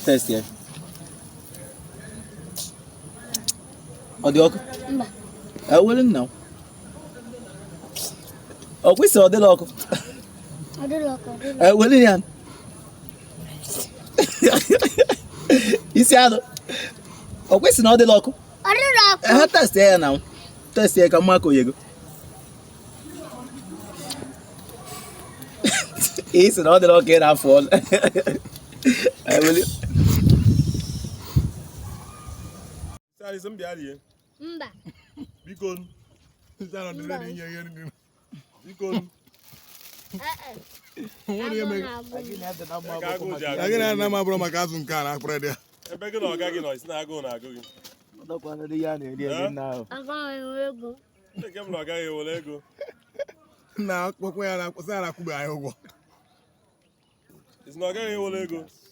test ya. Ọ dị ọkụ? Mba. Ewele nna m. Ọ kwụsị ọ dịla ọkụ? Ọ dịla ọkụ. Ewele ya. Isi anụ. Ọ kwụsị na ọ dịla ọkụ? Ọ dịla ọkụ. Ha test ya na. Test ya ka mma ka oyego. Isi na ọ dịla ọkụ ị na-afụ ọnụ. Ewele. Sari some be ali. Mba. Biko. Sari on the ready in your Biko. What do you make? Again, I'm bro makazun kan akpre dia. E be gino oga gino isi na ago na ago gi. Ọdọ kwa na ya na eri ego na ahụ. Aga m ego. Ndị ke m na oga ewole ego. Na akpọkwa ya na akwụsị na akwụbe anyị ụgwọ. Isi na oga ewole ego.